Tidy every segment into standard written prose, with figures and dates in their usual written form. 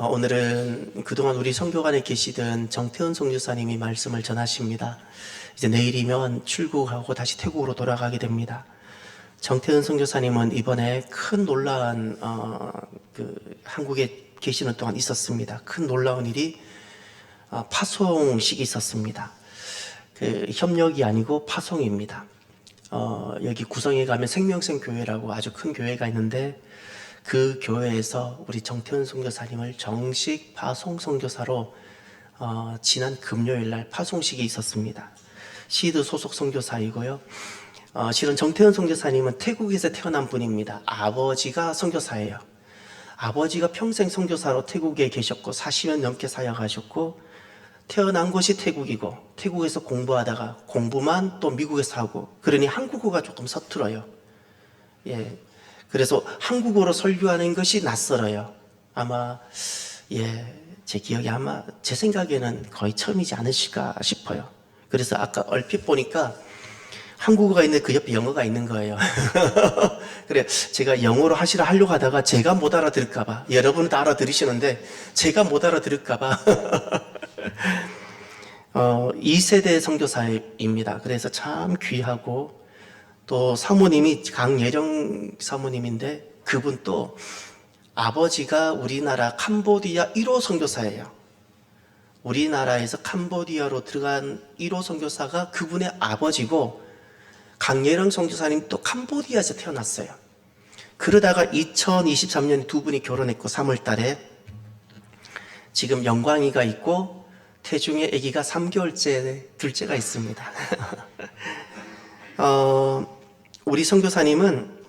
오늘은 그동안 우리 선교관에 계시던 정태은 선교사님이 말씀을 전하십니다. 이제 내일이면 출국하고 다시 태국으로 돌아가게 됩니다. 정태은 선교사님은 이번에 큰 놀라운 한국에 계시는 동안 있었습니다. 큰 놀라운 일이 파송식이 있었습니다. 협력이 아니고 파송입니다. 여기 구성에 가면 생명생 교회라고 아주 큰 교회가 있는데 그 교회에서 우리 정태은 선교사님을 정식 파송 선교사로 지난 금요일 날 파송식이 있었습니다. 시드 소속 선교사이고요. 실은 정태은 선교사님은 태국에서 태어난 분입니다. 아버지가 선교사예요. 아버지가 평생 선교사로 태국에 계셨고 40년 넘게 사역하셨고 태어난 곳이 태국이고 태국에서 공부하다가 공부만 또 미국에서 하고 그러니 한국어가 조금 서툴어요. 예. 그래서 한국어로 설교하는 것이 낯설어요. 아마 제 기억에 아마 제 생각에는 거의 처음이지 않으실까 싶어요. 그래서 아까 얼핏 보니까 한국어가 있는데 그 옆에 영어가 있는 거예요. 그래 제가 영어로 하려고 하다가 제가 못 알아들을까봐 여러분은 다 알아들으시는데 제가 못 알아들을까봐 2세대 선교사입니다. 그래서 참 귀하고 또 사모님이 강예령 사모님인데 그분 또 아버지가 우리나라 캄보디아 1호 선교사예요. 우리나라에서 캄보디아로 들어간 1호 선교사가 그분의 아버지고 강예령 선교사님 또 캄보디아에서 태어났어요. 그러다가 2023년 두 분이 결혼했고 3월 달에 지금 영광이가 있고 태중에 아기가 3개월째 둘째가 있습니다. 우리 선교사님은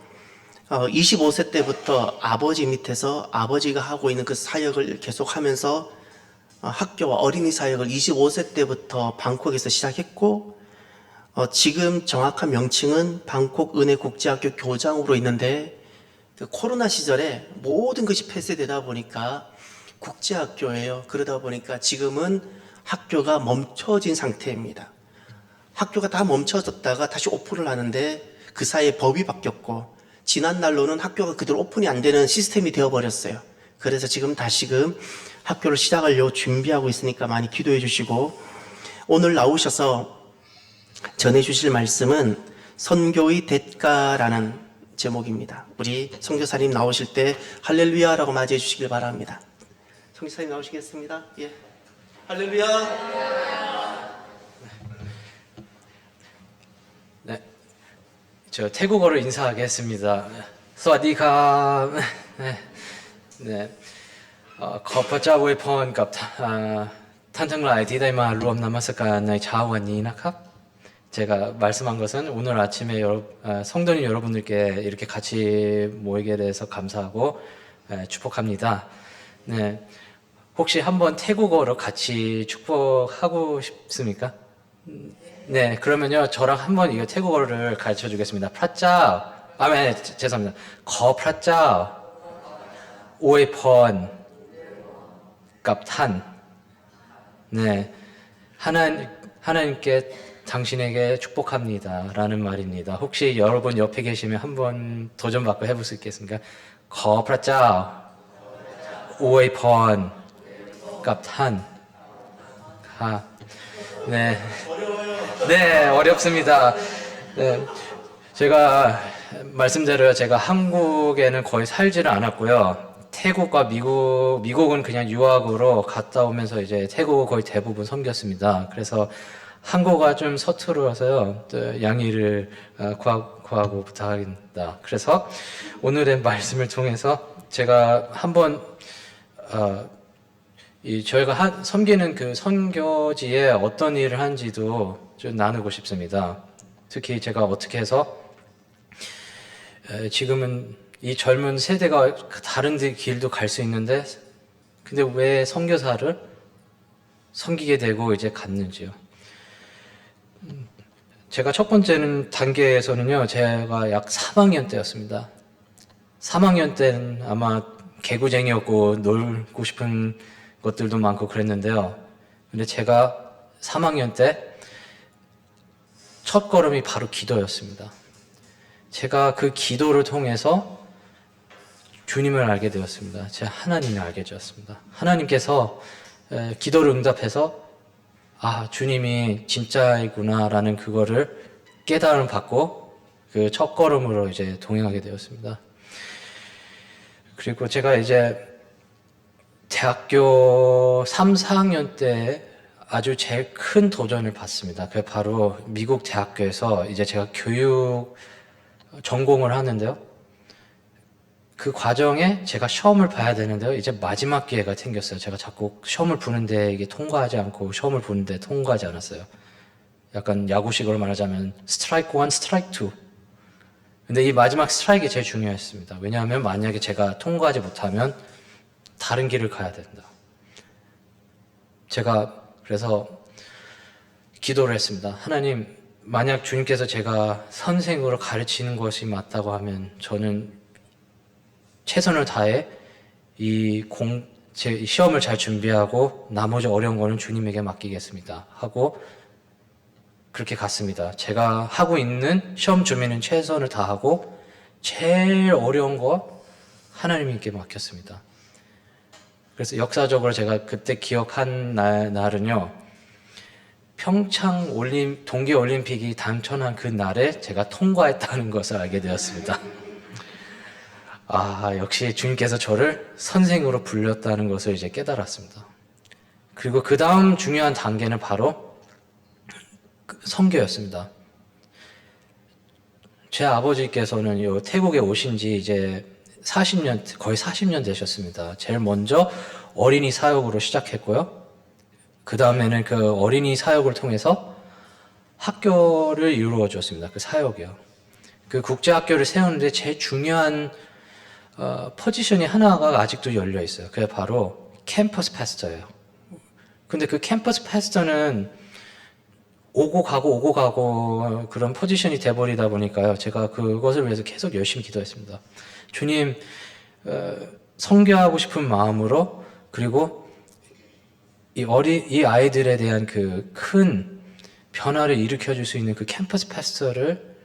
25세 때부터 아버지 밑에서 아버지가 하고 있는 그 사역을 계속하면서 학교와 어린이 사역을 25세 때부터 방콕에서 시작했고 지금 정확한 명칭은 방콕 은혜국제학교 교장으로 있는데 그 코로나 시절에 모든 것이 폐쇄되다 보니까 국제학교예요. 그러다 보니까 지금은 학교가 멈춰진 상태입니다. 학교가 다 멈춰졌다가 다시 오픈을 하는데 그 사이에 법이 바뀌었고 지난날로는 학교가 그대로 오픈이 안 되는 시스템이 되어버렸어요. 그래서 지금 다시금 학교를 시작하려고 준비하고 있으니까 많이 기도해 주시고 오늘 나오셔서 전해주실 말씀은 선교의 대가라는 제목입니다. 우리 선교사님 나오실 때 할렐루야라고 맞이해 주시길 바랍니다. 선교사님 나오시겠습니다. 예. 할렐루야. 네, 저 태국어로 인사하겠습니다. 스와디캅. 네, ขอพระเจ้าอวยพรกับท่านทั้งหลายที่ได้มารวมนมัสการในเช้าวันนี้นะครับ. 제가 말씀한 것은 오늘 아침에 성도님 여러분들께 이렇게 같이 모이게 돼서 감사하고 축복합니다. 네, 혹시 한번 태국어로 같이 축복하고 싶습니까? 네, 그러면요 저랑 한번 이거 태국어를 가르쳐 주겠습니다. 프라짜오, 죄송합니다. 거 프라짜오, 오에펀, 갑탄. 네, 하나님께 당신에게 축복합니다 라는 말입니다. 혹시 여러분 옆에 계시면 한번 도전받고 해볼 수 있겠습니까? 거 프라짜오, 오에펀, 갑탄. 네. 네, 어렵습니다. 네, 제가 말씀대로 제가 한국에는 거의 살지를 않았고요. 태국과 미국은 그냥 유학으로 갔다 오면서 이제 태국을 거의 대부분 섬겼습니다. 그래서 한국어가 좀 서투러서요, 또 양해를 구하고 부탁합니다. 그래서 오늘의 말씀을 통해서 제가 한번 저희가 섬기는 그 선교지에 어떤 일을 하는지도 좀 나누고 싶습니다. 특히 제가 어떻게 해서 지금은 이 젊은 세대가 다른 길도 갈 수 있는데 근데 왜 선교사를 섬기게 되고 이제 갔는지요. 제가 첫 번째는 단계에서는요, 제가 약 3학년 때였습니다. 3학년 때는 아마 개구쟁이였고 놀고 싶은 것들도 많고 그랬는데요. 근데 제가 3학년 때 첫 걸음이 바로 기도였습니다. 제가 그 기도를 통해서 주님을 알게 되었습니다. 제 하나님을 알게 되었습니다. 하나님께서 기도를 응답해서 아, 주님이 진짜이구나라는 그거를 깨달음 받고 그 첫걸음으로 이제 동행하게 되었습니다. 그리고 제가 이제 대학교 3, 4학년 때 아주 제일 큰 도전을 받습니다. 그게 바로 미국 대학교에서 이제 제가 교육 전공을 하는데요. 그 과정에 제가 시험을 봐야 되는데요. 이제 마지막 기회가 생겼어요. 제가 자꾸 시험을 보는데 이게 통과하지 않고 시험을 보는데 통과하지 않았어요. 약간 야구식으로 말하자면 스트라이크 1, 스트라이크 2. 근데 이 마지막 스트라이크가 제일 중요했습니다. 왜냐하면 만약에 제가 통과하지 못하면 다른 길을 가야 된다. 제가 그래서 기도를 했습니다. 하나님, 만약 주님께서 제가 선생으로 가르치는 것이 맞다고 하면 저는 최선을 다해 제 시험을 잘 준비하고 나머지 어려운 거는 주님에게 맡기겠습니다. 하고 그렇게 갔습니다. 제가 하고 있는 시험 준비는 최선을 다하고 제일 어려운 거 하나님께 맡겼습니다. 그래서 역사적으로 제가 그때 기억한 날은요, 평창 동계올림픽이 당첨한 그 날에 제가 통과했다는 것을 알게 되었습니다. 아, 역시 주님께서 저를 선생으로 불렸다는 것을 이제 깨달았습니다. 그리고 그 다음 중요한 단계는 바로 선교였습니다. 제 아버지께서는 태국에 오신 지 이제 40년, 거의 40년 되셨습니다. 제일 먼저 어린이 사역으로 시작했고요. 그 다음에는 그 어린이 사역을 통해서 학교를 이루어 줬습니다. 그 사역이요. 그 국제학교를 세우는데 제일 중요한 포지션이 하나가 아직도 열려 있어요. 그게 바로 캠퍼스 패스터예요. 근데 그 캠퍼스 패스터는 오고 가고 그런 포지션이 돼버리다 보니까요. 제가 그것을 위해서 계속 열심히 기도했습니다. 주님, 선교하고 싶은 마음으로, 그리고 이 아이들에 대한 그 큰 변화를 일으켜 줄 수 있는 그 캠퍼스 패스터를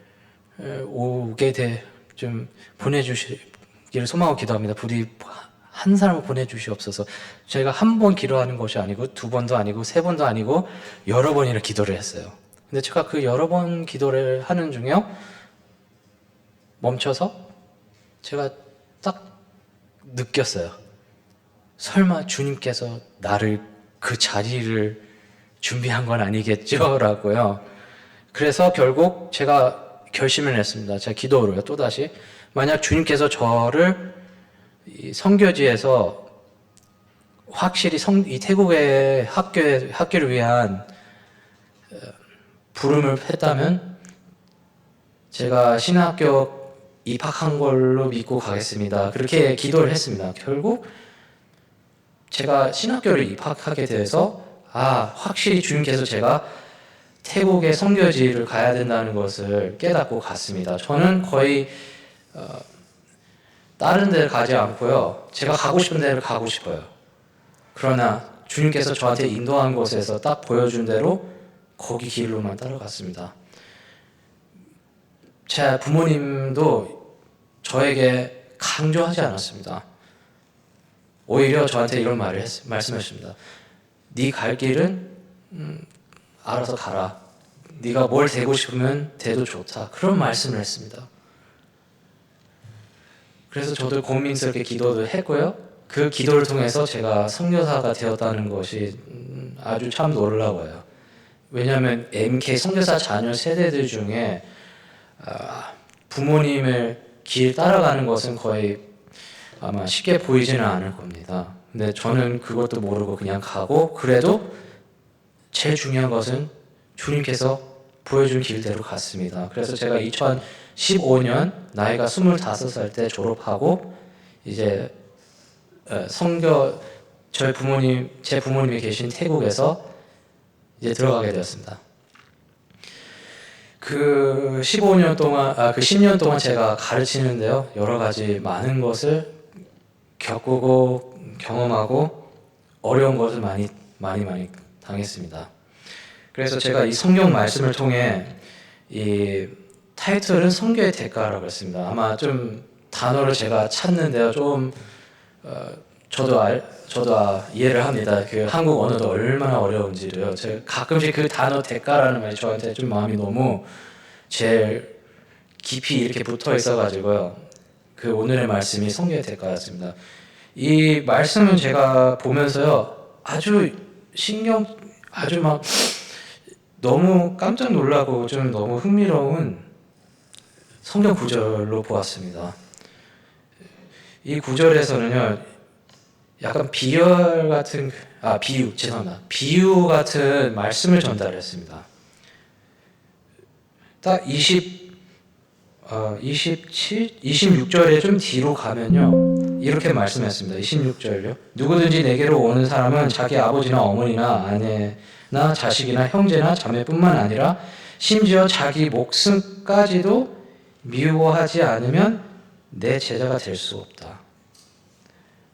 좀 보내주시기를 소망하고 기도합니다. 부디 한 사람을 보내주시옵소서. 제가 한 번 기도하는 것이 아니고 두 번도 아니고 세 번도 아니고 여러 번이나 기도를 했어요. 근데 제가 그 여러 번 기도를 하는 중에요, 멈춰서 제가 딱 느꼈어요. 설마 주님께서 나를 그 자리를 준비한 건 아니겠죠? 라고요. 그래서 결국 제가 결심을 했습니다. 제가 기도로요, 또다시. 만약 주님께서 저를 이 선교지에서 확실히 이 태국의 학교를 위한 부름을 했다면 제가 신학교 입학한 걸로 믿고 가겠습니다. 그렇게 기도를 했습니다. 결국 제가 신학교를 입학하게 돼서 확실히 주님께서 제가 태국의 선교지를 가야 된다는 것을 깨닫고 갔습니다. 저는 거의 다른 데를 가지 않고요. 제가 가고 싶은 데를 가고 싶어요. 그러나 주님께서 저한테 인도한 곳에서 딱 보여준 대로 거기 길로만 따라갔습니다. 제 부모님도 저에게 강조하지 않았습니다. 오히려 저한테 이런 말씀하셨습니다. 네 갈 길은 알아서 가라. 네가 뭘 되고 싶으면 돼도 좋다. 그런 말씀을 했습니다. 그래서 저도 고민스럽게 기도도 했고요. 그 기도를 통해서 제가 선교사가 되었다는 것이 아주 참 놀라워요. 왜냐하면 MK 선교사 자녀 세대들 중에 부모님의 길 따라가는 것은 거의 아마 쉽게 보이지는 않을 겁니다. 근데 저는 그것도 모르고 그냥 가고, 그래도 제일 중요한 것은 주님께서 보여준 길대로 갔습니다. 그래서 제가 2015년 나이가 25살 때 졸업하고 이제 제 부모님이 계신 태국에서 이제 들어가게 되었습니다. 그 10년 동안 제가 가르치는데요, 여러 가지 많은 것을 겪고 경험하고 어려운 것을 많이 당했습니다. 그래서 제가 이 성경 말씀을 통해 이 타이틀은 선교의 대가라고 했습니다. 아마 좀 단어를 제가 찾는데요. 좀 저도 이해를 합니다. 그 한국 언어도 얼마나 어려운지를요. 제가 가끔씩 그 단어 대가라는 말이 저한테 좀 마음이 너무 제일 깊이 이렇게 붙어 있어가지고요. 그 오늘의 말씀이 성경의 대가였습니다. 이 말씀은 제가 보면서요, 아주 막 너무 깜짝 놀라고 좀 너무 흥미로운 성경 구절로 보았습니다. 이 구절에서는요, 약간 비유 같은 말씀을 전달했습니다. 딱 26절에 좀 뒤로 가면요, 이렇게 말씀했습니다. 26절요. 누구든지 내게로 오는 사람은 자기 아버지나 어머니나 아내나 자식이나 형제나 자매뿐만 아니라 심지어 자기 목숨까지도 미워하지 않으면 내 제자가 될 수 없다.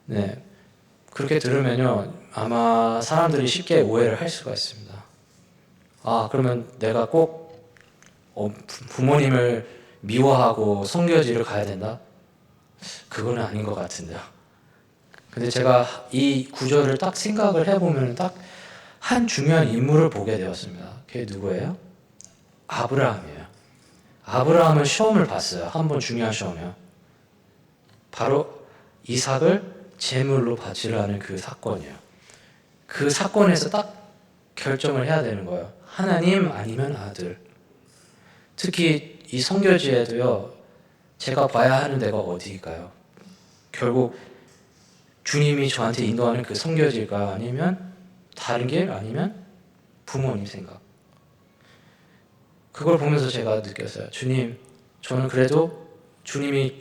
네, 그렇게 들으면요, 아마 사람들이 쉽게 오해를 할 수가 있습니다. 그러면 내가 꼭 부모님을 미워하고 성교지를 가야 된다? 그거는 아닌 것 같은데요. 근데 제가 이 구절을 딱 생각을 해보면 딱 한 중요한 인물을 보게 되었습니다. 그게 누구예요? 아브라함이에요. 아브라함은 시험을 봤어요. 한 번 중요한 시험이요. 바로 이삭을 제물로 바치라는 그 사건이에요. 그 사건에서 딱 결정을 해야 되는 거예요. 하나님 아니면 아들. 특히 이 성교지에도요, 제가 봐야 하는 데가 어디일까요? 결국 주님이 저한테 인도하는 그 성교지가 아니면 다른 길 아니면 부모님 생각. 그걸 보면서 제가 느꼈어요. 주님, 저는 그래도 주님이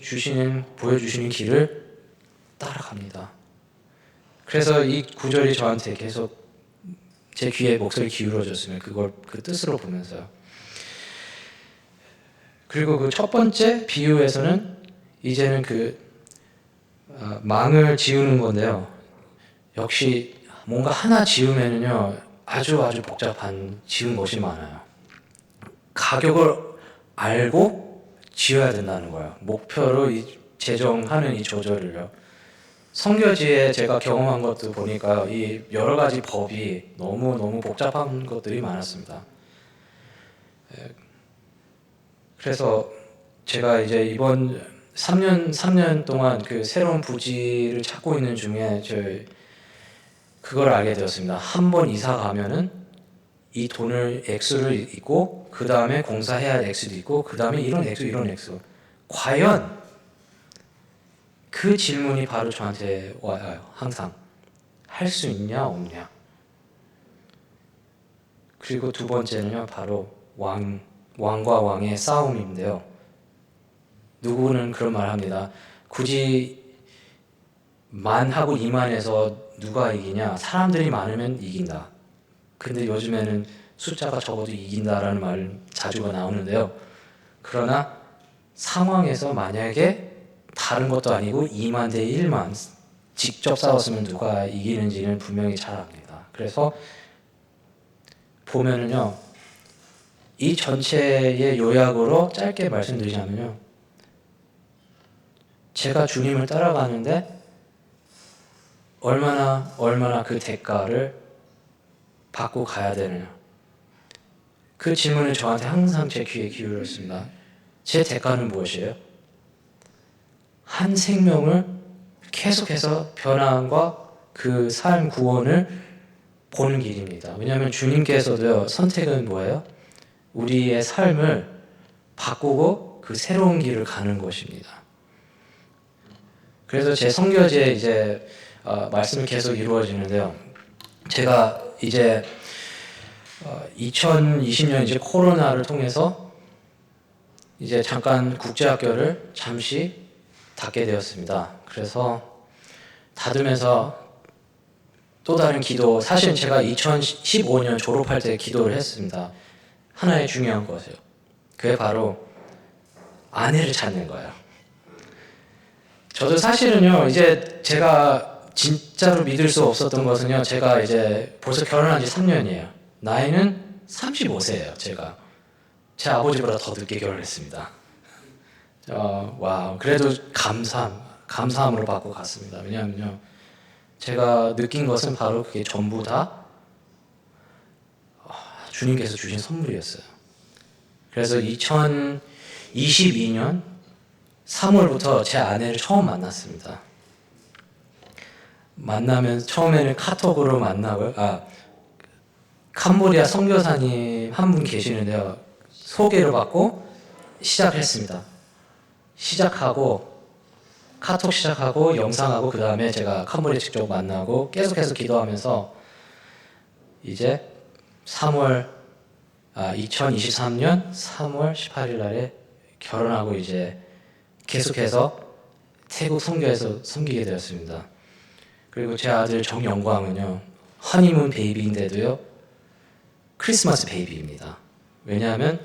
보여주시는 길을 따라갑니다. 그래서 이 구절이 저한테 계속 제 귀에 목소리 기울어졌으면 그 뜻으로 보면서요. 그리고 그 첫 번째 비유에서는 이제는 망을 지우는 건데요. 역시 뭔가 하나 지우면은요, 아주 복잡한 지운 것이 많아요. 가격을 알고 지어야 된다는 거예요. 목표로 제정하는 이 조절을요. 성교지에 제가 경험한 것도 보니까 이 여러 가지 법이 너무 복잡한 것들이 많았습니다. 그래서 제가 이제 이번 3년 동안 그 새로운 부지를 찾고 있는 중에 그걸 알게 되었습니다. 한 번 이사 가면은 이 돈을 액수를 있고, 그 다음에 공사해야 할 액수도 있고, 그 다음에 이런 액수. 과연 그 질문이 바로 저한테 와요. 항상 할 수 있냐 없냐. 그리고 두 번째는요, 바로 왕과 왕의 싸움인데요. 누구는 그런 말 합니다. 굳이 만하고 이만해서 누가 이기냐? 사람들이 많으면 이긴다. 근데 요즘에는 숫자가 적어도 이긴다라는 말 자주가 나오는데요. 그러나 상황에서 만약에 다른 것도 아니고 2만 대 1만 직접 싸웠으면 누가 이기는지는 분명히 잘 압니다. 그래서 보면은요, 이 전체의 요약으로 짧게 말씀드리자면요, 제가 주님을 따라가는데 얼마나 그 대가를 받고 가야 되느냐. 그 질문을 저한테 항상 제 귀에 기울였습니다. 제 대가는 무엇이에요? 한 생명을 계속해서 변화함과 그 삶 구원을 보는 길입니다. 왜냐하면 주님께서도요, 선택은 뭐예요? 우리의 삶을 바꾸고 그 새로운 길을 가는 것입니다. 그래서 제 선교지에 이제 말씀이 계속 이루어지는데요. 제가 이제 2020년 이제 코로나를 통해서 이제 잠깐 국제학교를 잠시 닫게 되었습니다. 그래서 닫으면서 또 다른 기도, 사실 제가 2015년 졸업할 때 기도를 했습니다. 하나의 중요한 것이요. 그게 바로 아내를 찾는 거예요. 저도 사실은요, 이제 제가 진짜로 믿을 수 없었던 것은요, 제가 이제 벌써 결혼한 지 3년이에요. 나이는 35세예요, 제가. 제 아버지보다 더 늦게 결혼했습니다. 와, 그래도 감사함으로 받고 갔습니다. 왜냐하면요, 제가 느낀 것은 바로 그게 전부 다 주님께서 주신 선물이었어요. 그래서 2022년 3월부터 제 아내를 처음 만났습니다. 만나면 처음에는 카톡으로 만나고요. 캄보디아 선교사님 한 분 계시는데요. 소개를 받고 시작했습니다. 카톡 시작하고 영상하고 그 다음에 제가 캄보디아 직접 만나고 계속해서 기도하면서 이제 2023년 3월 18일 날에 결혼하고 이제 계속해서 태국 선교에서 섬기게 되었습니다. 그리고 제 아들 정영광은요, 허니문 베이비인데도요, 크리스마스 베이비입니다. 왜냐하면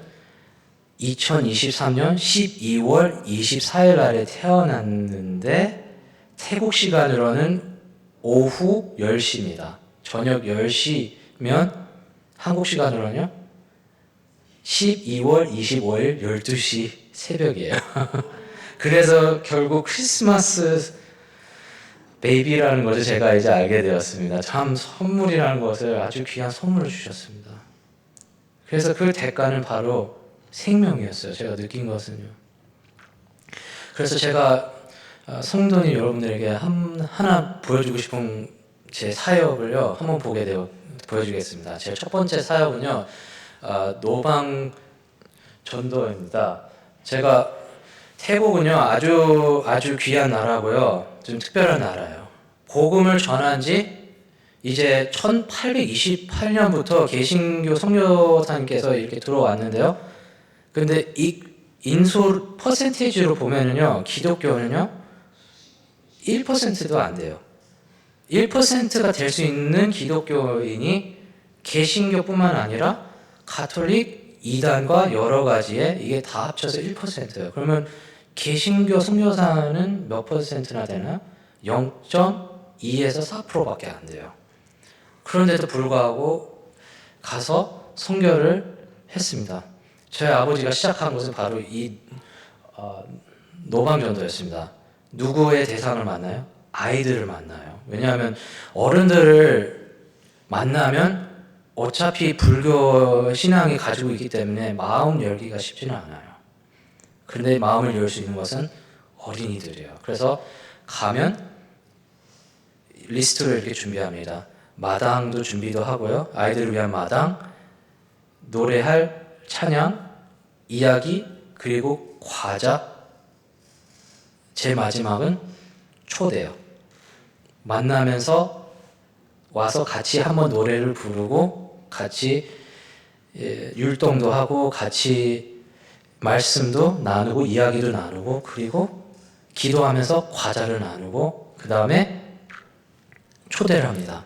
2023년 12월 24일 날에 태어났는데 태국 시간으로는 오후 10시입니다. 저녁 10시면 한국 시간으로는요 12월 25일 12시 새벽이에요. 그래서 결국 크리스마스 베이비라는 것을 제가 이제 알게 되었습니다. 참 선물이라는 것을 아주 귀한 선물을 주셨습니다. 그래서 그 대가는 바로 생명이었어요. 제가 느낀 것은요. 그래서 제가 성도님 여러분들에게 하나 보여주고 싶은 제 사역을요 한번 보여주겠습니다. 제 첫 번째 사역은요 노방 전도입니다. 제가 태국은요 아주 귀한 나라고요, 좀 특별한 나라예요. 복음을 전한 지 이제 1828년부터 개신교 선교사님께서 이렇게 들어왔는데요. 근데 이 인수 퍼센테이지로 보면은요, 기독교는요 1%도 안 돼요. 1%가 될 수 있는 기독교인이 개신교뿐만 아니라 가톨릭, 이단과 여러 가지에 이게 다 합쳐서 1%예요. 그러면 개신교 선교사는 몇 퍼센트나 되나? 0.2에서 4%밖에 안 돼요. 그런데도 불구하고 가서 선교를 했습니다. 저희 아버지가 시작한 것은 바로 이 노방전도였습니다. 누구의 대상을 만나요? 아이들을 만나요. 왜냐하면 어른들을 만나면 어차피 불교 신앙이 가지고 있기 때문에 마음 열기가 쉽지는 않아요. 그런데 마음을 열 수 있는 것은 어린이들이에요. 그래서 가면 리스트를 이렇게 준비합니다. 마당도 준비도 하고요. 아이들을 위한 마당, 노래할 찬양, 이야기, 그리고 과자. 제 마지막은 초대요. 만나면서 와서 같이 한번 노래를 부르고 같이 율동도 하고 같이 말씀도 나누고 이야기도 나누고 그리고 기도하면서 과자를 나누고 그 다음에 초대를 합니다.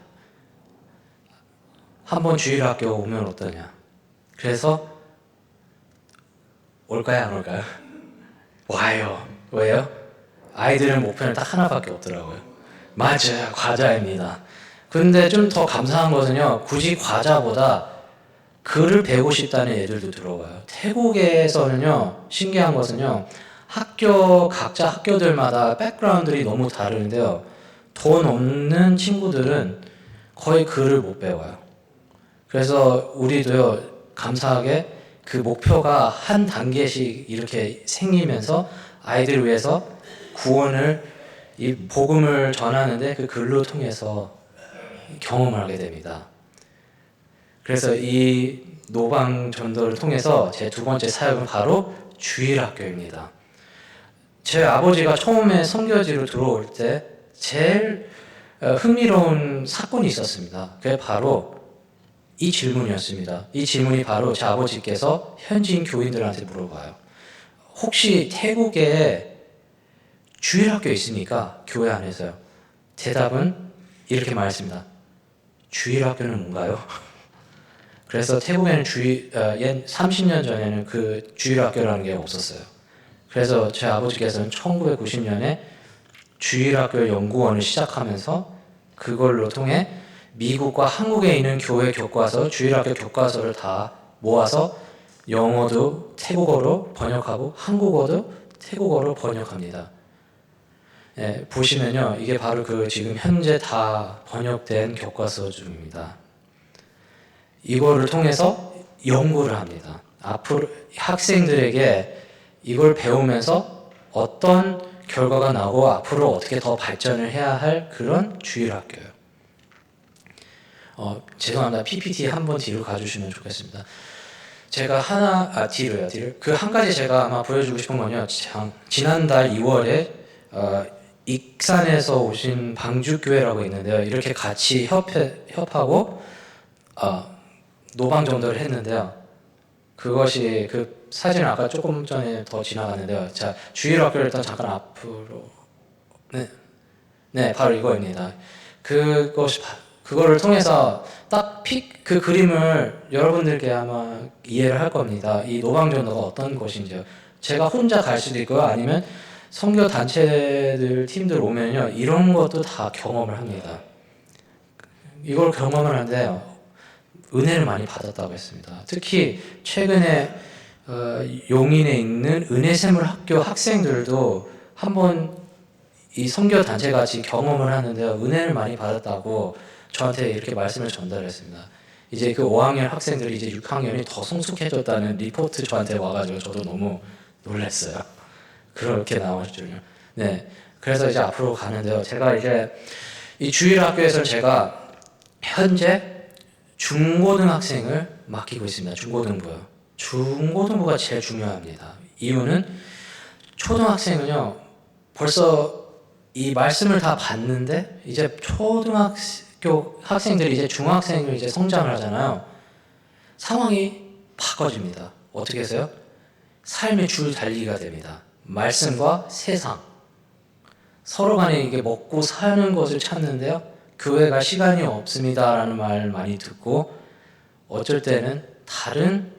한번 주일학교 오면 어떠냐? 그래서 올까요, 안 올까요? 와요. 왜요? 아이들은 목표는 딱 하나밖에 없더라고요. 맞아요, 과자입니다. 근데 좀 더 감사한 것은요, 굳이 과자보다 글을 배우고 싶다는 애들도 들어와요. 태국에서는요, 신기한 것은요, 각자 학교들마다 백그라운드들이 너무 다르는데요, 돈 없는 친구들은 거의 글을 못 배워요. 그래서 우리도요, 감사하게 그 목표가 한 단계씩 이렇게 생기면서 아이들을 위해서 구원을, 이 복음을 전하는데 그 글로 통해서 경험을 하게 됩니다. 그래서 이 노방 전도를 통해서 제 두 번째 사역은 바로 주일학교입니다. 제 아버지가 처음에 선교지로 들어올 때 제일 흥미로운 사건이 있었습니다. 그게 바로 이 질문이었습니다. 이 질문이 바로 제 아버지께서 현지인 교인들한테 물어봐요. 혹시 태국에 주일학교 있습니까? 교회 안에서요. 대답은 이렇게 말했습니다. 주일학교는 뭔가요? 그래서 태국에는 30년 전에는 그 주일학교라는 게 없었어요. 그래서 제 아버지께서는 1990년에 주일학교 연구원을 시작하면서 그걸로 통해 미국과 한국에 있는 교회 교과서, 주일학교 교과서를 다 모아서 영어도 태국어로 번역하고 한국어도 태국어로 번역합니다. 예, 보시면요, 이게 바로 그 지금 현재 다 번역된 교과서 중입니다. 이거를 통해서 연구를 합니다. 앞으로 학생들에게 이걸 배우면서 어떤 결과가 나오고 앞으로 어떻게 더 발전을 해야 할 그런 주일학교예요. 죄송합니다. PPT 한번 뒤로 가주시면 좋겠습니다. 제가 뒤로요. 그 한 가지 제가 아마 보여주고 싶은 건요. 지난달 2월에 익산에서 오신 방주교회라고 있는데요. 이렇게 같이 협하고 노방 전도를 했는데요. 그것이 그 사진을 아까 조금 전에 더 지나갔는데요. 자, 주일학교를 일단 잠깐 앞으로 네, 바로 이거입니다. 그거를 통해서 딱 그 그림을 여러분들께 아마 이해를 할 겁니다. 이 노방전도가 어떤 것인지요. 제가 혼자 갈 수도 있고요. 아니면 선교 단체들 팀들 오면요. 이런 것도 다 경험을 합니다. 이걸 경험을 하는데 은혜를 많이 받았다고 했습니다. 특히 최근에 용인에 있는 은혜샘물 학교 학생들도 한번 이 선교 단체 같이 경험을 하는데요. 은혜를 많이 받았다고 저한테 이렇게 말씀을 전달했습니다. 이제 그 5학년 학생들이 이제 6학년이 더 성숙해졌다는 리포트 저한테 와가지고 저도 너무 놀랐어요. 그렇게 나올 줄요. 네. 그래서 이제 앞으로 가는데요. 제가 이제 이 주일학교에서 제가 현재 중고등학생을 맡기고 있습니다. 중고등부요. 중고등부가 제일 중요합니다. 이유는 초등학생은요, 벌써 이 말씀을 다 봤는데 이제 초등학교 학생들이 이제 중학생을 이제 성장을 하잖아요. 상황이 바꿔집니다. 어떻게 해서요? 삶의 줄 달리기가 됩니다. 말씀과 세상. 서로 간에 이게 먹고 사는 것을 찾는데요. 교회가 시간이 없습니다라는 말 많이 듣고 어쩔 때는 다른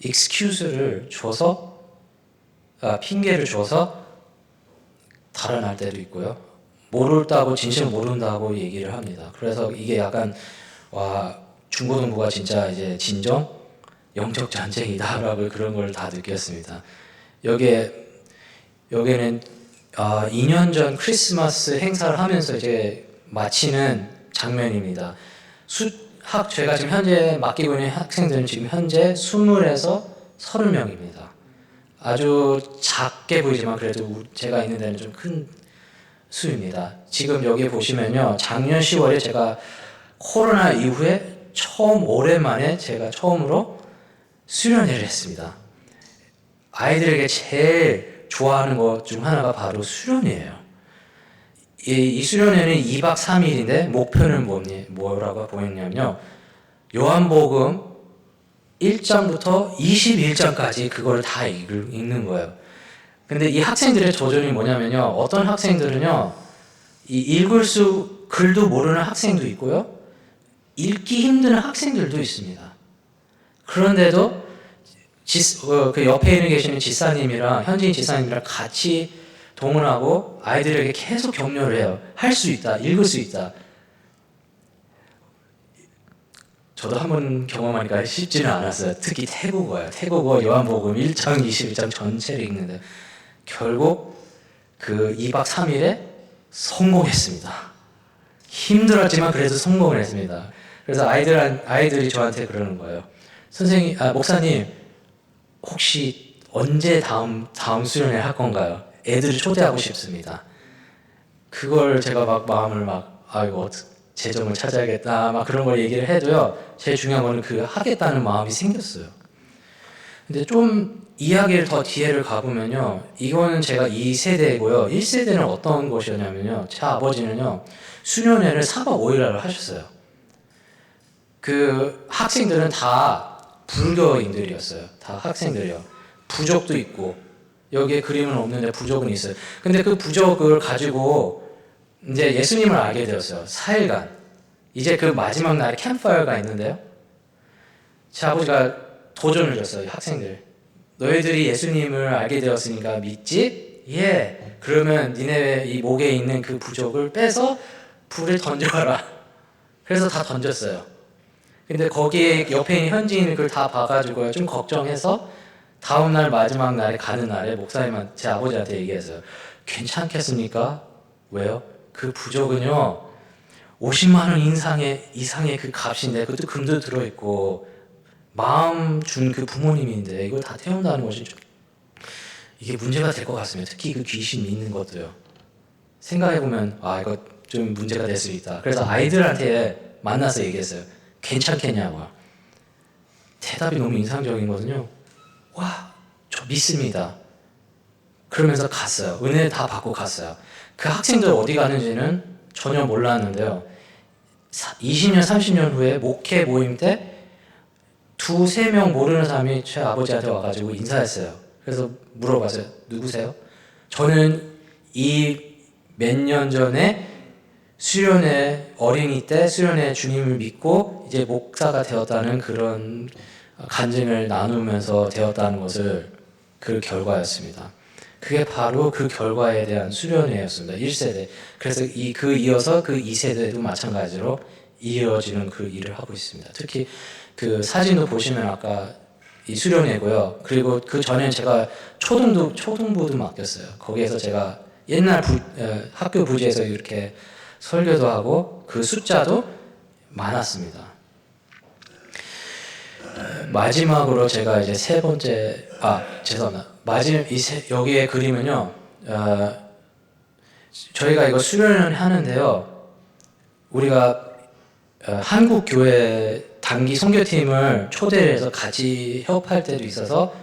excuse를 줘서 핑계를 줘서 달아날 때도 있고요. 모른다고 진실 모른다고 얘기를 합니다. 그래서 이게 약간 중고등부가 진짜 이제 진정 영적 전쟁이다라고 그런 걸 다 느꼈습니다. 여기에는 2년 전 크리스마스 행사를 하면서 이제 마치는 장면입니다. 제가 지금 현재 맡기고 있는 학생들은 지금 현재 20에서 30명입니다. 아주 작게 보이지만 그래도 제가 있는 데는 좀 큰 수입니다. 지금 여기 보시면요. 작년 10월에 제가 코로나 이후에 오랜만에 제가 처음으로 수련회를 했습니다. 아이들에게 제일 좋아하는 것 중 하나가 바로 수련회예요. 이 수련회는 2박 3일인데 목표는 뭐라고 보였냐면요. 요한복음 1장부터 21장까지 그걸 다 읽는 거예요. 근데 이 학생들의 조절이 뭐냐면요. 어떤 학생들은요. 글도 모르는 학생도 있고요. 읽기 힘든 학생들도 있습니다. 그런데도 그 옆에 계시는 지사님이랑 현지인 지사님이랑 같이 동원하고 아이들에게 계속 격려를 해요. 할 수 있다. 읽을 수 있다. 저도 한번 경험하니까 쉽지는 않았어요. 특히 태국어요. 태국어 요한복음 1장 21장 전체를 읽는데 결국 그 2박 3일에 성공했습니다. 힘들었지만 그래도 성공을 했습니다. 그래서 아이들이 저한테 그러는 거예요. 목사님, 혹시 언제 다음 수련회 할 건가요? 애들을 초대하고 싶습니다. 그걸 제가 마음을 이거 재정을 찾아야겠다, 그런 걸 얘기를 해도요, 제일 중요한 거는 하겠다는 마음이 생겼어요. 근데 좀 이야기를 더 뒤에를 가보면요, 이거는 제가 2세대고요. 1세대는 어떤 것이었냐면요, 제 아버지는요, 수련회를 4박 5일을 하셨어요. 그 학생들은 다 불교인들이었어요. 다 학생들이요. 부족도 있고, 여기에 그림은 없는데 부족은 있어요. 근데 그 부족을 가지고 이제 예수님을 알게 되었어요. 4일간. 이제 그 마지막 날에 캠프파이어가 있는데요. 제 아버지가 도전을 줬어요. 학생들. 너희들이 예수님을 알게 되었으니까 믿지? 예. 그러면 니네 이 목에 있는 그 부족을 빼서 불에 던져라. 그래서 다 던졌어요. 근데 거기에 옆에 있는 현지인이 그걸 다 봐가지고요. 좀 걱정해서 다음 날 마지막 날에 가는 날에 목사님한테 제 아버지한테 얘기했어요. 괜찮겠습니까? 왜요? 그 부적은요 50만 원 이상의 그 값인데 그것도 금도 들어있고 마음 준 그 부모님인데 이걸 다 태운다는 것이 좀 이게 문제가 될 것 같습니다. 특히 그 귀신 믿는 것도요. 생각해보면 아 이거 좀 문제가 될 수 있다. 그래서 아이들한테 만나서 얘기했어요. 괜찮겠냐고요. 대답이 너무 인상적이거든요. 와, 저 믿습니다. 그러면서 갔어요. 은혜 다 받고 갔어요. 그 학생들 어디 가는지는 전혀 몰랐는데요. 20년, 30년 후에 목회 모임 때 두세 명 모르는 사람이 제 아버지한테 와가지고 인사했어요. 그래서 물어봤어요. 누구세요? 저는 이 몇 년 전에 수련회 어린이 때 수련회 주님을 믿고 이제 목사가 되었다는 그런 간증을 나누면서 되었다는 것을 그 결과였습니다. 그게 바로 그 결과에 대한 수련회였습니다. 1세대. 그래서 이어서 그 2세대도 마찬가지로 이어지는 그 일을 하고 있습니다. 특히 그 사진도 보시면 아까 이 수련회고요. 그리고 그 전에 제가 초등부도 맡겼어요. 거기에서 제가 옛날 학교 부지에서 이렇게 설교도 하고 그 숫자도 많았습니다. 마지막으로 제가 이제 세 번째 죄송합니다. 여기에 그림은요. 저희가 이거 수련을 하는데요. 우리가 한국 교회 단기 선교팀을 초대해서 같이 협업할 때도 있어서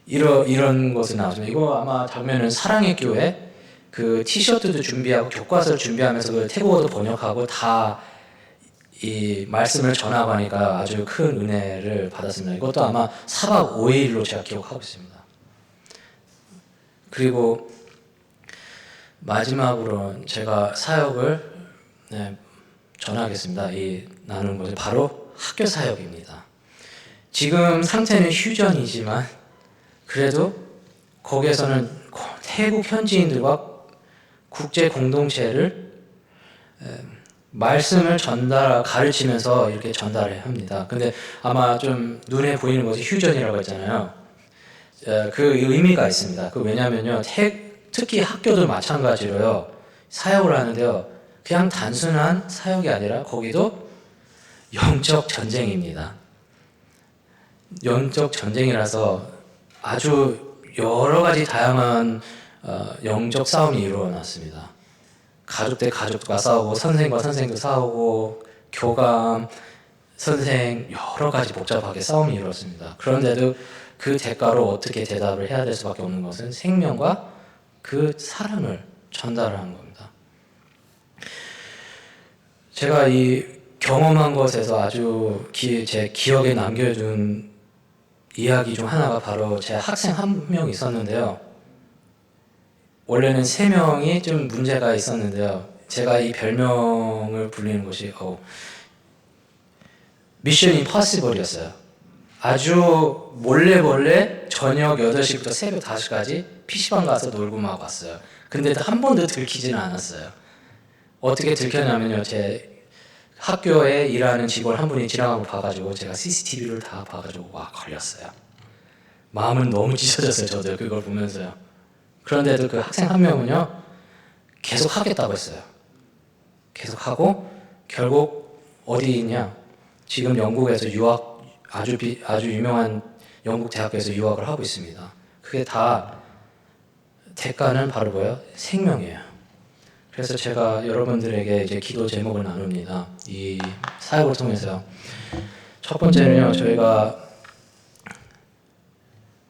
이런 것이 나왔습니다. 이거 아마 장면은 사랑의 교회 그 티셔츠도 준비하고 교과서를 준비하면서 그 태국어도 번역하고 다 이 말씀을 전하고 하니까 아주 큰 은혜를 받았습니다. 이것도 아마 4박 5일로 제가 기억하고 있습니다. 그리고 마지막으로 제가 사역을 전하겠습니다. 이 나누는 것이 바로 학교 사역입니다. 지금 상태는 휴전이지만 그래도 거기에서는 태국 현지인들과 국제 공동체를 말씀을 가르치면서 이렇게 전달을 합니다. 근데 아마 좀 눈에 보이는 것이 휴전이라고 했잖아요. 그 의미가 있습니다. 왜냐면요, 특히 학교도 마찬가지로요, 사역을 하는데요, 그냥 단순한 사역이 아니라 거기도 영적 전쟁입니다. 영적 전쟁이라서 아주 여러 가지 다양한 영적 싸움이 일어났습니다. 가족 대 가족과 싸우고 선생과 선생도 싸우고 교감, 선생 여러 가지 복잡하게 싸움이 일어났습니다. 그런데도 그 대가로 어떻게 대답을 해야 될 수밖에 없는 것은 생명과 그 사랑을 전달하는 겁니다. 제가 이 경험한 것에서 아주 제 기억에 남겨준 이야기 중 하나가 바로 제 학생 한 명 있었는데요. 원래는 3명이 좀 문제가 있었는데요. 제가 이 별명을 불리는 것이 미션 임파서블이었어요. 아주 몰래 저녁 8시부터 새벽 5시까지 PC방 가서 놀고 막 왔어요. 근데 한 번도 들키지는 않았어요. 어떻게 들켰냐면요. 제 학교에 일하는 직원 한 분이 지나가고 봐가지고 제가 CCTV를 다 봐가지고 걸렸어요. 마음은 너무 찢어졌어요. 저도 그걸 보면서요. 그런데도 그 학생 한 명은요, 계속 하겠다고 했어요. 계속 하고, 결국 어디 있냐? 지금 영국에서 아주 유명한 영국 대학교에서 유학을 하고 있습니다. 그게 다 대가는 바로 뭐예요? 생명이에요. 그래서 제가 여러분들에게 이제 기도 제목을 나눕니다. 이 사역을 통해서요. 첫 번째는요, 저희가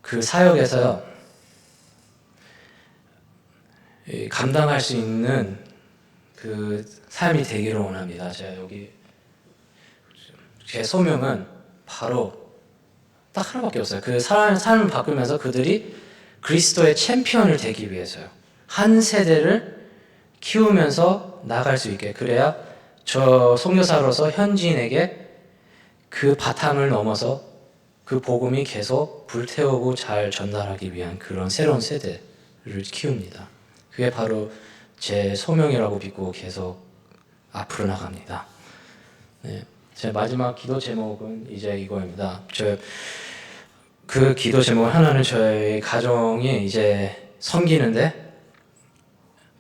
그 사역에서요, 감당할 수 있는 그 삶이 되기를 원합니다. 제가 여기 제 소명은 바로 딱 하나밖에 없어요. 그 삶을 바꾸면서 그들이 그리스도의 챔피언을 되기 위해서요. 한 세대를 키우면서 나갈 수 있게. 그래야 저 선교사로서 현지인에게 그 바탕을 넘어서 그 복음이 계속 불태우고 잘 전달하기 위한 그런 새로운 세대를 키웁니다. 그게 바로 제 소명이라고 믿고 계속 앞으로 나갑니다. 제 마지막 기도 제목은 이제 이거입니다. 그 기도 제목 하나는 저희 가정이 이제 섬기는데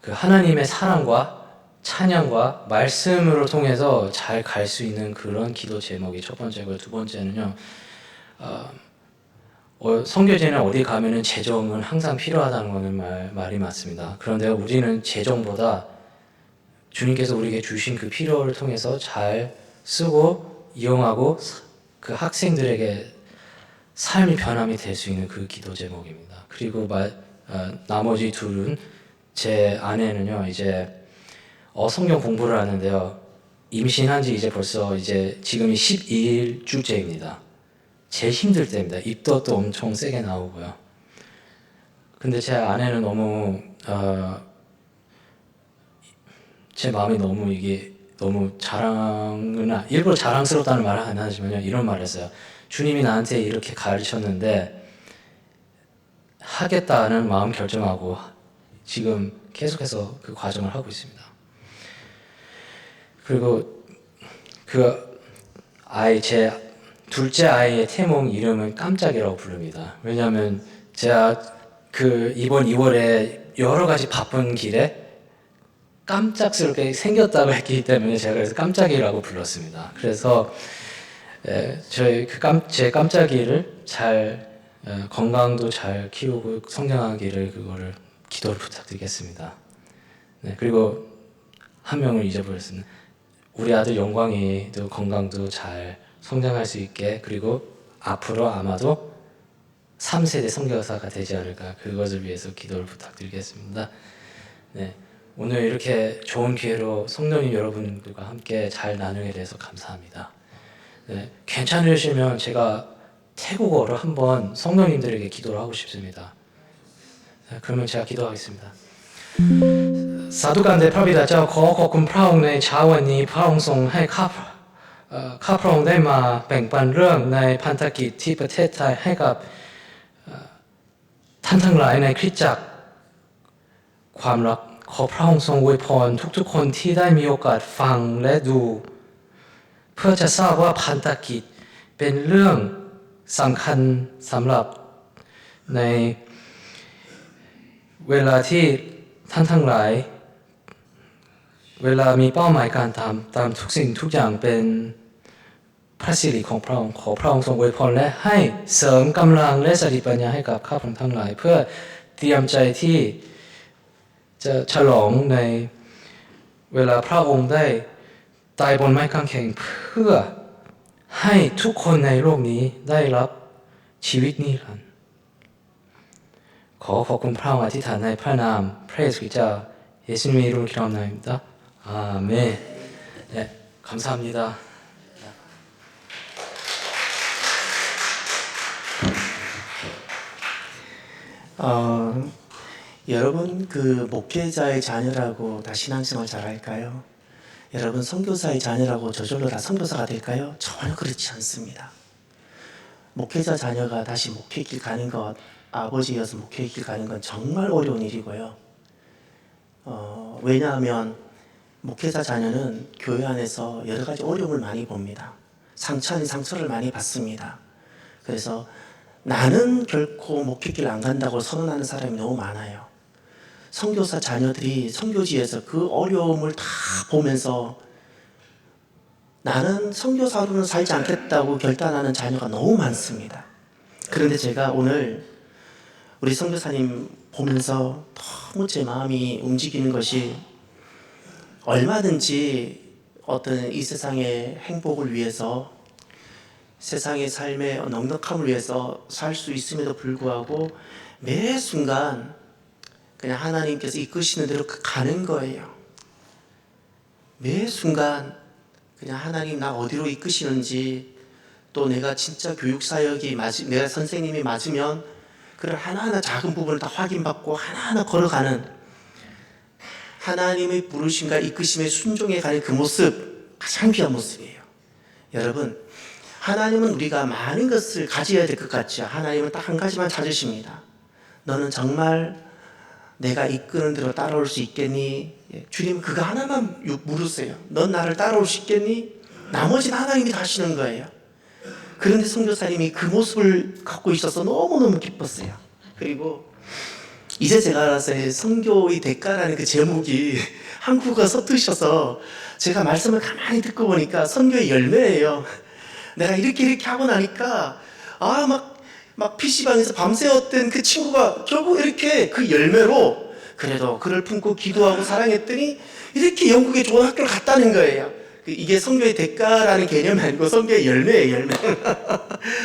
그 하나님의 사랑과 찬양과 말씀으로 통해서 잘 갈 수 있는 그런 기도 제목이 첫 번째고요. 두 번째는요. 선교지는 어디 가면은 재정은 항상 필요하다는 거는 말이 맞습니다. 그런데 우리는 재정보다 주님께서 우리에게 주신 그 필요를 통해서 잘 쓰고 이용하고 그 학생들에게 삶이 변함이 될 수 있는 그 기도 제목입니다. 그리고 나머지 둘은 제 아내는요 이제 성경 공부를 하는데요. 임신한 지 이제 벌써 이제 지금이 12일째입니다. 제일 힘들 때입니다. 입도 또 엄청 세게 나오고요. 근데 제 아내는 너무 제 마음이 너무 이게 너무 일부러 자랑스럽다는 말은 안 하지만요. 이런 말을 했어요. 주님이 나한테 이렇게 가르쳤는데 하겠다는 마음 결정하고 지금 계속해서 그 과정을 하고 있습니다. 그리고 제 둘째 아이의 태몽 이름은 깜짝이라고 부릅니다. 왜냐하면 제가 이번 2월에 여러 가지 바쁜 길에 깜짝스럽게 생겼다고 했기 때문에 제가 그래서 깜짝이라고 불렀습니다. 그래서 제 깜짝이를 잘 건강도 잘 키우고 성장하기를 그거를 기도를 부탁드리겠습니다. 네, 그리고 한 명을 잊어버렸습니다. 우리 아들 영광이도 건강도 잘 성장할 수 있게 그리고 앞으로 아마도 3세대 선교사가 되지 않을까 그것을 위해서 기도를 부탁드리겠습니다. 네, 오늘 이렇게 좋은 기회로 성도님 여러분들과 함께 잘 나누게 돼서 감사합니다. 네, 괜찮으시면 제가 태국어로 한번 성도님들에게 기도를 하고 싶습니다. 네, 그러면 제가 기도하겠습니다. สาธุการแด่พระบิดาเจ้าขอบคุณพระองค์ในเช้าวันนี้พระองค์ทรงให้ข้าพระองค์ได้มาแบ่งปันเรื่องในพันธกิจที่ประเทศไทยให้กับท่านทั้งหลายในคริสตจักรความรักขอพระองค์ทรงอวยพรทุกๆคนที่ได้มีโอกาสฟังและดูเพื่อจะทราบว่าพันธกิจเป็นเรื่องสำคัญสำหรับในเวลาที่ท่านทั้งหลายเวลามีเป้าหมายการตามทุกสิ่งทุกอย่างเป็นพระสิริของพระองค์ขอพระองค์ทรงอวยพรและให้เสริมกำลังและสติปัญญาให้กับข้าพระองค์ทั้งหลายเพื่อเตรียมใจที่จะฉลองในเวลาพระองค์ได้ตายบนไม้กางเขนเพื่อให้ทุกคนในโลกนี้ได้รับชีวิตนิรันดร์ขอบคุณพระองค์อธิษฐานในพระนามพระเยซูคริสต์เจ้า예수님의 이름으로 기도합니다. 아멘. 네, 감사합니다. 여러분 그 목회자의 자녀라고 다 신앙생활 잘할까요? 여러분 선교사의 자녀라고 저절로 다 선교사가 될까요? 전혀 그렇지 않습니다. 목회자 자녀가 다시 목회길 가는 것, 아버지여서 목회길 가는 건 정말 어려운 일이고요. 왜냐하면 목회자 자녀는 교회 안에서 여러 가지 어려움을 많이 봅니다. 상처 아닌 상처를 많이 받습니다. 그래서 나는 결코 목회길 안 간다고 선언하는 사람이 너무 많아요. 선교사 자녀들이 선교지에서 그 어려움을 다 보면서 나는 선교사로는 살지 않겠다고 결단하는 자녀가 너무 많습니다. 그런데 제가 오늘 우리 선교사님 보면서 너무 제 마음이 움직이는 것이 얼마든지 어떤 이 세상의 행복을 위해서 세상의 삶의 넉넉함을 위해서 살 수 있음에도 불구하고 매 순간 그냥 하나님께서 이끄시는 대로 가는 거예요. 매 순간 그냥 하나님 나 어디로 이끄시는지 또 내가 진짜 교육사역이 내가 선생님이 맞으면 그걸 하나하나 작은 부분을 다 확인받고 하나하나 걸어가는 하나님의 부르심과 이끄심에 순종해 가는 그 모습 가장 귀한 모습이에요. 여러분 하나님은 우리가 많은 것을 가져야 될 것 같죠. 하나님은 딱 한 가지만 찾으십니다. 너는 정말 내가 이끄는 대로 따라올 수 있겠니? 주님 그거 하나만 물으세요. 넌 나를 따라올 수 있겠니? 나머지는 하나님이 다 하시는 거예요. 그런데 선교사님이 그 모습을 갖고 있어서 너무너무 기뻤어요. 그리고 이제 제가 알았어요. 선교의 대가라는 그 제목이 한국어가 서투셔서 제가 말씀을 가만히 듣고 보니까 선교의 열매예요. 내가 이렇게 하고 나니까 막 PC방에서 밤새웠던 그 친구가 결국 이렇게 그 열매로 그래도 그를 품고 기도하고 사랑했더니 이렇게 영국에 좋은 학교를 갔다는 거예요. 이게 선교의 대가라는 개념이 아니고 선교의 열매예요, 열매.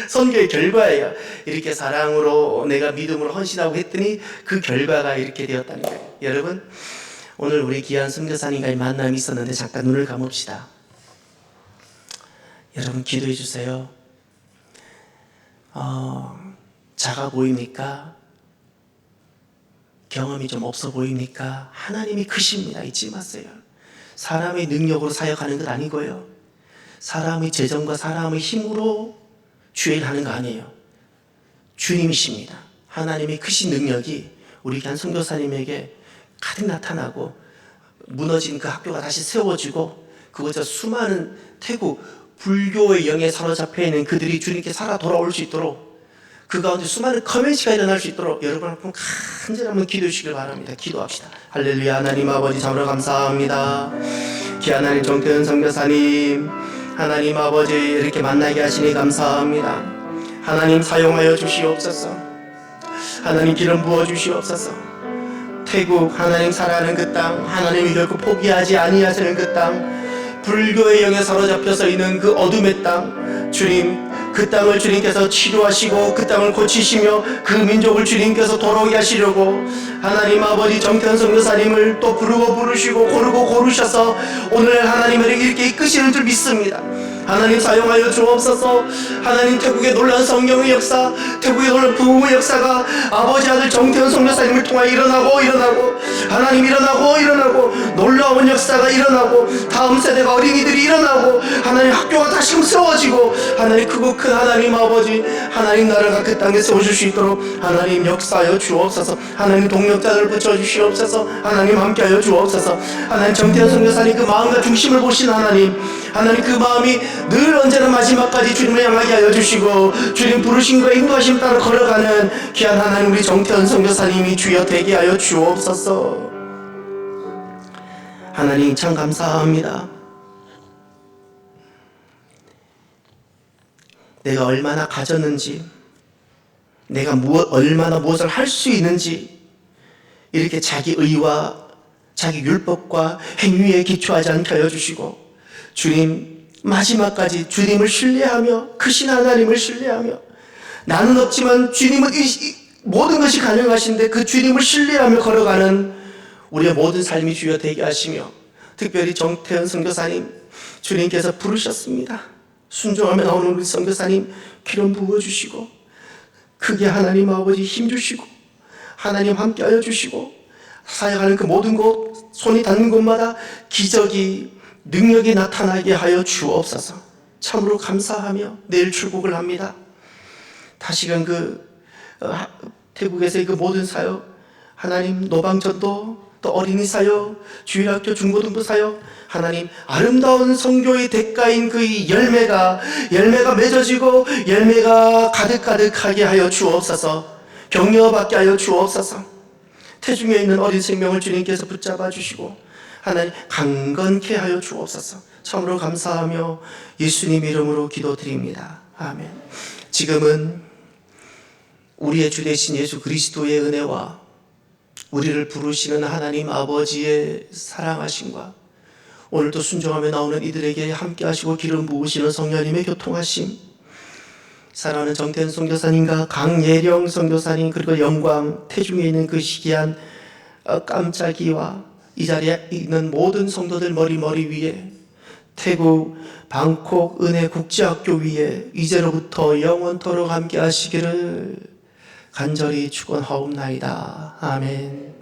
선교의 결과예요. 이렇게 사랑으로 내가 믿음으로 헌신하고 했더니 그 결과가 이렇게 되었다는 거예요. 여러분, 오늘 우리 귀한 선교사님과의 만남이 있었는데 잠깐 눈을 감읍시다. 여러분 기도해 주세요. 작아 보입니까? 경험이 좀 없어 보입니까? 하나님이 크십니다. 잊지 마세요. 사람의 능력으로 사역하는 것 아니고요. 사람의 재정과 사람의 힘으로 주의를 하는 거 아니에요. 주님이십니다. 하나님의 크신 능력이 우리 귀한 선교사님에게 가득 나타나고 무너진 그 학교가 다시 세워지고 그곳에 수많은 태국 불교의 영에 사로잡혀 있는 그들이 주님께 살아 돌아올 수 있도록 그 가운데 수많은 커뮤니티가 일어날 수 있도록 여러분 한번 간절히 한번 기도해 주시길 바랍니다. 기도합시다. 할렐루야. 하나님 아버지 참으로 감사합니다. 귀한 하나님 정태현 선교사님 하나님 아버지 이렇게 만나게 하시니 감사합니다. 하나님 사용하여 주시옵소서. 하나님 기름 부어 주시옵소서. 태국 하나님 살아가는 그 땅 하나님이 결코 포기하지 아니하시는 그 땅 불교의 영에 사로잡혀서 있는 그 어둠의 땅 주님 그 땅을 주님께서 치료하시고 그 땅을 고치시며 그 민족을 주님께서 돌아오게 하시려고 하나님 아버지 정태현 선교사님을 또 부르시고 고르고 고르셔서 오늘 하나님을 이렇게 이끄시는 줄 믿습니다. 하나님 사용하여 주옵소서. 하나님 태국의 놀라운 성령의 역사 태국의 놀라운 부흥의 역사가 아버지 아들 정태현 선교사님을 통하여 일어나고 하나님 일어나고 놀라운 역사가 일어나고 다음 세대가 어린이들이 일어나고 하나님 학교가 다시금 세워지고 하나님 크고 큰 하나님 아버지 하나님 나라가 그 땅에 세워질 수 있도록 하나님 역사하여 주옵소서. 하나님 동력자들을 붙여주시옵소서. 하나님 함께하여 주옵소서. 하나님 정태현 선교사님 그 마음과 중심을 보신 하나님 그 마음이 늘 언제나 마지막까지 주님을 향하게 하여 주시고 주님 부르심과 인도하심 따라 걸어가는 귀한 하나님 우리 정태현 선교사님이 주여 되게 하여 주옵소서. 하나님 참 감사합니다. 내가 얼마나 가졌는지 내가 얼마나 무엇을 할 수 있는지 이렇게 자기 의와 자기 율법과 행위에 기초하지 않게 하여 주시고 주님 마지막까지 주님을 신뢰하며 크신 하나님을 신뢰하며 나는 없지만 주님은 모든 것이 가능하신데 그 주님을 신뢰하며 걸어가는 우리의 모든 삶이 주여 되게 하시며 특별히 정태현 선교사님 주님께서 부르셨습니다. 순종하며 나오는 우리 선교사님 기름 부어주시고 크게 하나님 아버지 힘주시고 하나님 함께하여 주시고 사역하는 그 모든 곳 손이 닿는 곳마다 기적이 능력이 나타나게 하여 주옵소서. 참으로 감사하며 내일 출국을 합니다. 다시금 태국에서의 그 모든 사역 하나님 노방전도 또 어린이 사역 주일학교 중고등부 사역 하나님 아름다운 선교의 대가인 그 열매가 맺어지고 열매가 가득가득하게 하여 주옵소서. 격려받게 하여 주옵소서. 태중에 있는 어린 생명을 주님께서 붙잡아 주시고 하나님 강건케 하여 주옵소서. 참으로 감사하며 예수님 이름으로 기도드립니다. 아멘. 지금은 우리의 주 되신 예수 그리스도의 은혜와 우리를 부르시는 하나님 아버지의 사랑하심과 오늘도 순종하며 나오는 이들에게 함께 하시고 기름 부으시는 성령님의 교통하심 사랑하는 정태현 선교사님과 강예령 선교사님 그리고 영광 태중에 있는 그 시기한 깜짝이와 이 자리에 있는 모든 성도들 머리 위에 태국 방콕 은혜국제학교 위에 이제로부터 영원토록 함께 하시기를 간절히 축원하옵나이다. 아멘.